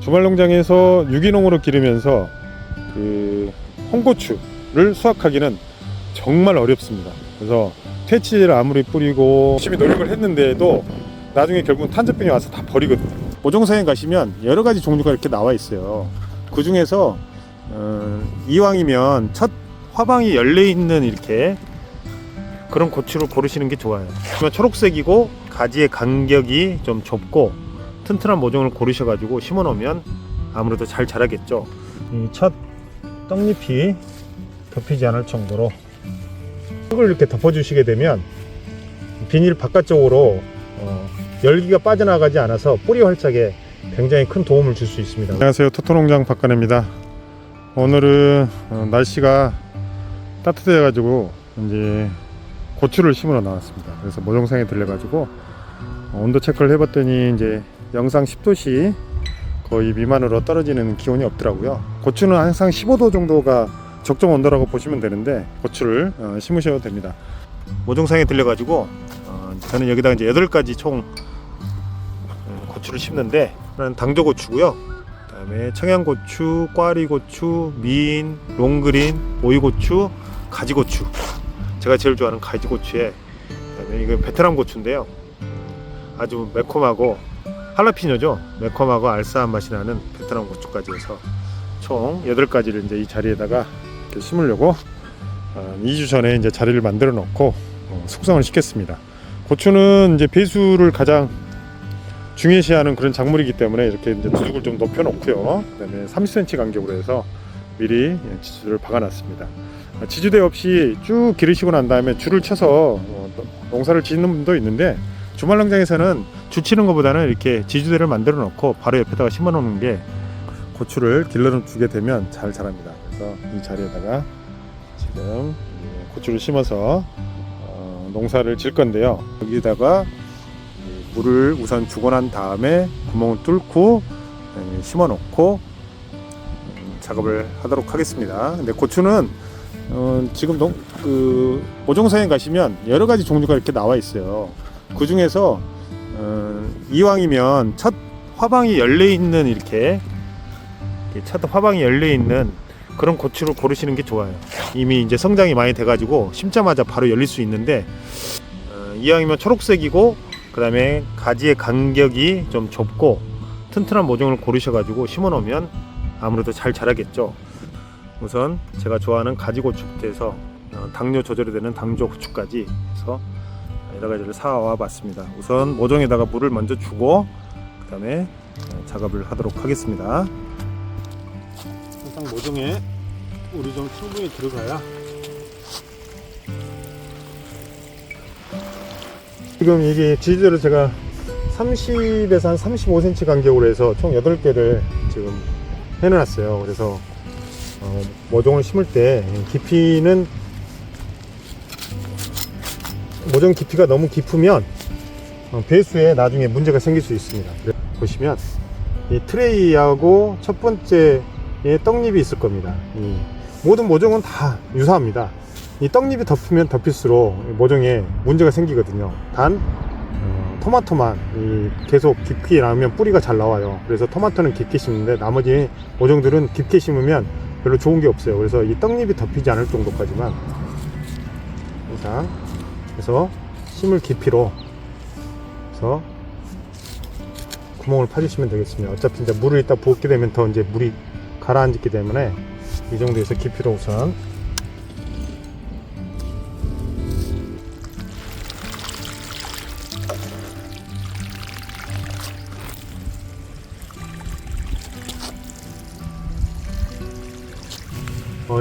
주말 농장에서 유기농으로 기르면서 그 홍고추를 수확하기는 정말 어렵습니다. 그래서 퇴치를 아무리 뿌리고 열심히 노력을 했는데도 나중에 결국은 탄저병이 와서 다 버리거든요. 모종사에 가시면 여러 가지 종류가 이렇게 나와 있어요. 그 중에서 이왕이면 첫 화방이 열려 있는 이렇게 그런 고추를 고르시는 게 좋아요. 초록색이고 가지의 간격이 좀 좁고 튼튼한 모종을 고르셔가지고 심어 놓으면 아무래도 잘 자라겠죠. 이 첫 떡잎이 덮이지 않을 정도로 흙을 이렇게 덮어주시게 되면 비닐 바깥쪽으로 열기가 빠져나가지 않아서 뿌리 활착에 굉장히 큰 도움을 줄 수 있습니다. 안녕하세요, 토토농장 박관혜입니다. 오늘은 날씨가 따뜻해 가지고 이제 고추를 심으러 나왔습니다. 그래서 모종상에 들려가지고 온도 체크를 해봤더니 이제 영상 10도씨 거의 미만으로 떨어지는 기온이 없더라고요. 고추는 항상 15도 정도가 적정 온도라고 보시면 되는데 고추를 심으셔도 됩니다. 모종상에 들려가지고 저는 여기다 이제 8가지 총 고추를 심는데, 당조고추고요. 그다음에 청양고추, 꽈리고추, 미인, 롱그린, 오이고추, 가지고추. 제가 제일 좋아하는 가지고추에, 그다음에 이건 베트남 고추인데요. 아주 매콤하고 할라피뇨죠. 매콤하고 알싸한 맛이 나는 베트남 고추까지 해서 총 8가지를 이제 이 자리에다가 이렇게 심으려고 2주 전에 이제 자리를 만들어 놓고 숙성을 시켰습니다. 고추는 이제 배수를 가장 중요시하는 그런 작물이기 때문에 이렇게 이제 두둑을 좀 높여 놓고요. 그다음에 30cm 간격으로 해서 미리 지주대를 박아 놨습니다. 지주대 없이 쭉 기르시고 난 다음에 줄을 쳐서 농사를 짓는 분도 있는데, 주말 농장에서는 줄 치는 것보다는 이렇게 지주대를 만들어 놓고 바로 옆에다가 심어 놓는 게 고추를 길러 주게 되면 잘 자랍니다. 그래서 이 자리에다가 지금 고추를 심어서 농사를 질 건데요. 여기다가 물을 우선 주고 난 다음에 구멍을 뚫고 심어 놓고 작업을 하도록 하겠습니다. 근데 고추는 지금 모종사에 가시면 여러 가지 종류가 이렇게 나와 있어요. 그 중에서 이왕이면 첫 화방이 열려 있는 이렇게 첫 화방이 열려 있는 그런 고추를 고르시는 게 좋아요. 이미 이제 성장이 많이 돼가지고 심자마자 바로 열릴 수 있는데, 이왕이면 초록색이고 그 다음에 가지의 간격이 좀 좁고 튼튼한 모종을 고르셔가지고 심어 놓으면 아무래도 잘 자라겠죠. 우선 제가 좋아하는 가지고추부터 해서 당뇨 조절이 되는 당조고추까지 해서 여러 가지를 사와 봤습니다. 우선 모종에다가 물을 먼저 주고 그 다음에 작업을 하도록 하겠습니다. 항상 모종에 물이 좀 충분히 들어가야. 지금 이게 지지대를 제가 30에서 한 35cm 간격으로 해서 총 8개를 지금 해놨어요. 그래서 모종을 심을 때 깊이는, 모종 깊이가 너무 깊으면 배수에 나중에 문제가 생길 수 있습니다. 보시면 이 트레이하고 첫 번째에 떡잎이 있을 겁니다. 이 모든 모종은 다 유사합니다. 이 떡잎이 덮이면 덮일수록 모종에 문제가 생기거든요. 단 토마토만 계속 깊게 나오면 뿌리가 잘 나와요. 그래서 토마토는 깊게 심는데 나머지 모종들은 깊게 심으면 별로 좋은 게 없어요. 그래서 이 떡잎이 덮이지 않을 정도까지만 항상 그래서 심을 깊이로 해서 구멍을 파주시면 되겠습니다. 어차피 이제 물을 이따 붓게 되면 더 이제 물이 가라앉기 때문에 이 정도에서 깊이로 우선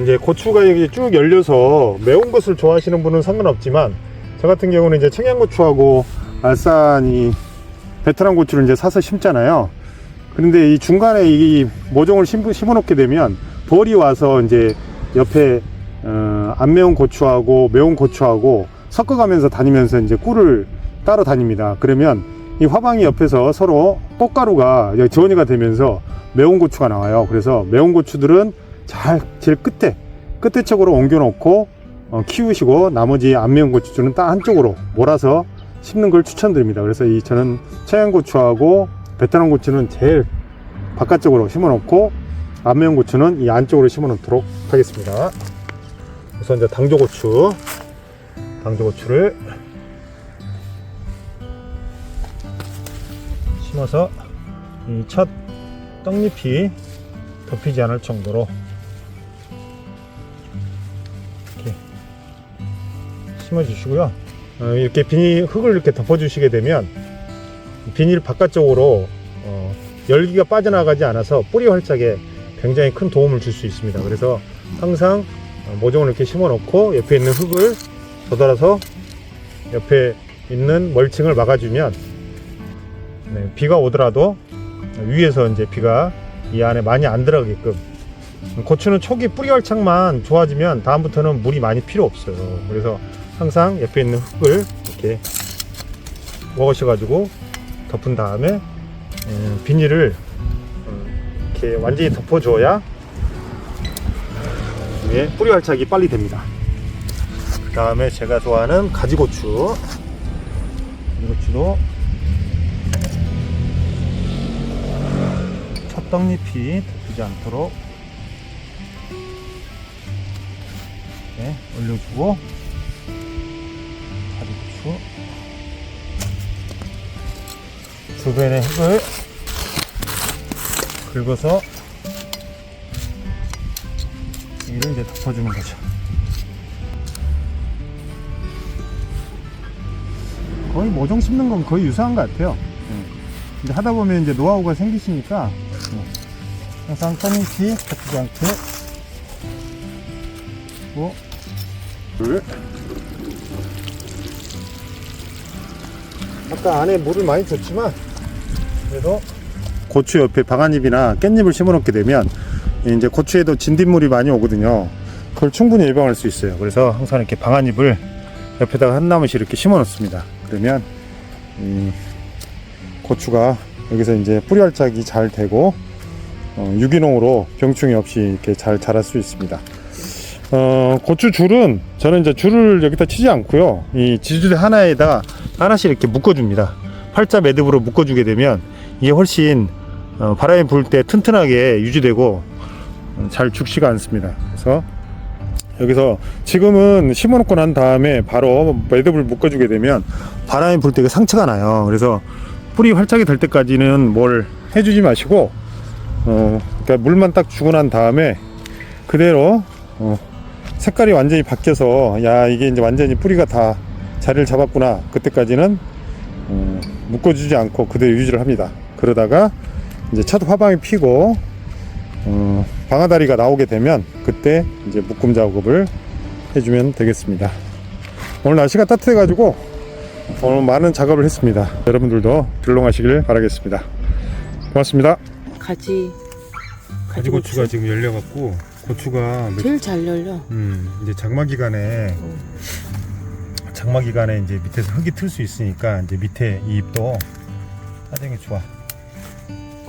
이제 고추가 여기 쭉 열려서 매운 것을 좋아하시는 분은 상관없지만, 저 같은 경우는 이제 청양고추하고 알싸한 이 베트남 고추를 이제 사서 심잖아요. 그런데 이 중간에 이 모종을 심어 놓게 되면 벌이 와서 이제 옆에 안 매운 고추하고 매운 고추하고 섞어가면서 다니면서 이제 꿀을 따러 다닙니다. 그러면 이 화방이 옆에서 서로 꽃가루가 지원이가 되면서 매운 고추가 나와요. 그래서 매운 고추들은 제일 끝에 쪽으로 옮겨 놓고 키우시고, 나머지 안 매운 고추는 딱 한쪽으로 몰아서 심는 걸 추천드립니다. 그래서 저는 청양고추하고 베트남 고추는 제일 바깥쪽으로 심어 놓고 안면 고추는 이 안쪽으로 심어 놓도록 하겠습니다. 우선 이제 당조고추를 심어서 이 첫 떡잎이 덮이지 않을 정도로 이렇게 심어 주시고요. 이렇게 흙을 이렇게 덮어 주시게 되면 비닐 바깥쪽으로 열기가 빠져나가지 않아서 뿌리 활착에 굉장히 큰 도움을 줄 수 있습니다. 그래서 항상 모종을 이렇게 심어 놓고 옆에 있는 흙을 돋아서 옆에 있는 멀칭을 막아주면 비가 오더라도 위에서 이제 비가 이 안에 많이 안 들어가게끔. 고추는 초기 뿌리 활착만 좋아지면 다음부터는 물이 많이 필요 없어요. 그래서 항상 옆에 있는 흙을 이렇게 먹으셔가지고 덮은 다음에 비닐을 이렇게 완전히 덮어줘야 뿌리 활착이 빨리 됩니다. 그 다음에 제가 좋아하는 가지고추도 첫 떡잎이 덮이지 않도록 이렇게 올려주고, 가지고추 주변의 흙을 긁어서 여기를 이제 덮어주는 거죠. 거의 모종 심는 건 거의 유사한 것 같아요. 이제 하다 보면 이제 노하우가 생기시니까 항상 떡잎이 덮이지 않게 물을, 아까 안에 물을 많이 줬지만 그래도 고추 옆에 방아잎이나 깻잎을 심어 놓게 되면 이제 고추에도 진딧물이 많이 오거든요. 그걸 충분히 예방할 수 있어요. 그래서 항상 이렇게 방아잎을 옆에다가 한 나무씩 이렇게 심어 놓습니다. 그러면 고추가 여기서 이제 뿌리 활착이 잘 되고 유기농으로 병충해 없이 이렇게 잘 자랄 수 있습니다. 고추 줄은 저는 이제 줄을 여기다 치지 않고요, 이 지주대 하나에다가 하나씩 이렇게 묶어줍니다. 팔자 매듭으로 묶어주게 되면 이게 훨씬 바람이 불 때 튼튼하게 유지되고 잘 죽지가 않습니다. 그래서 여기서 지금은 심어놓고 난 다음에 바로 매듭을 묶어주게 되면 바람이 불 때 상처가 나요. 그래서 뿌리 활착이 될 때까지는 뭘 해주지 마시고 그러니까 물만 딱 주고 난 다음에 그대로 색깔이 완전히 바뀌어서 야, 이게 이제 완전히 뿌리가 다 자리를 잡았구나, 그때까지는 묶어주지 않고 그대로 유지를 합니다. 그러다가 이제 첫 화방이 피고 방아다리가 나오게 되면 그때 이제 묶음 작업을 해주면 되겠습니다. 오늘 날씨가 따뜻해 가지고 오늘 많은 작업을 했습니다. 여러분들도 들러가시길 바라겠습니다. 고맙습니다. 가지고추가 지금 열려 갖고 고추가 제일 잘 열려. 이제 장마 기간에 이제 밑에서 흙이 틀 수 있으니까 이제 밑에 이 잎도 따정이 좋아.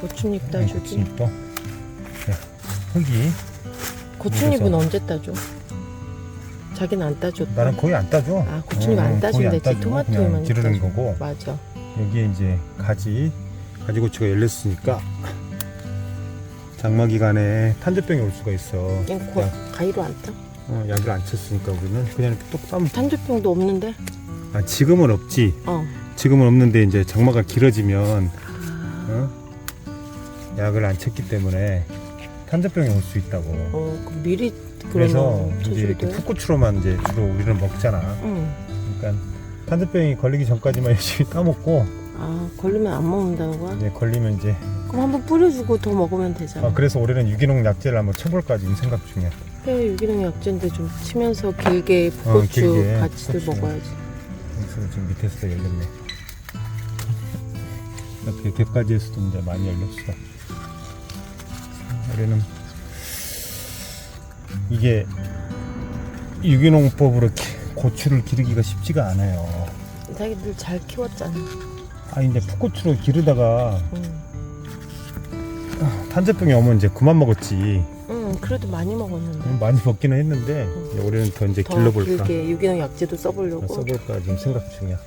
고추잎 따주기. 고추잎도 흙이. 고추잎은 언제 따줘? 자기는 안 따줬다. 나는 거의 안 따줘. 아, 고추잎 안 따준대지. 토마토에만 기르는 거고. 맞아. 여기에 이제 가지고추가 열렸으니까 장마 기간에 탄저병이 올 수가 있어. 가위로 안 따? 약을 안 쳤으니까 우리는 그냥 이렇게 똑 따면. 탄저병도 없는데? 아, 지금은 없지. 지금은 없는데 이제 장마가 길어지면 약을 안 쳤기 때문에 탄저병이 올 수 있다고. 그럼 미리 그래서 이제 이렇게 풋고추로만 이제 주로 우리는 먹잖아. 그러니까 탄저병이 걸리기 전까지만 열심히 따먹고. 아, 걸리면 안 먹는다는 거야? 네, 걸리면 이제. 그럼 한번 뿌려주고 더 먹으면 되잖아. 그래서 올해는 유기농 약재를 한번 쳐볼까 지금 생각 중이야. 그래, 유기농 약재인데 좀 치면서 길게 풋고추 같이들 먹어야지. 그래서 지금 밑에서도 열렸네. 옆에 곁가지에서도 이제 많이 열렸어. 올해는 이게 유기농법으로 고추를 기르기가 쉽지가 않아요. 자기들 잘 키웠잖아. 이제 풋고추로 기르다가 탄저병이 오면 이제 그만 먹었지. 그래도 많이 먹었는데. 많이 먹기는 했는데 올해는 더 이제 길러볼까. 길게 유기농 약재도 써보려고. 지금 생각 중이야.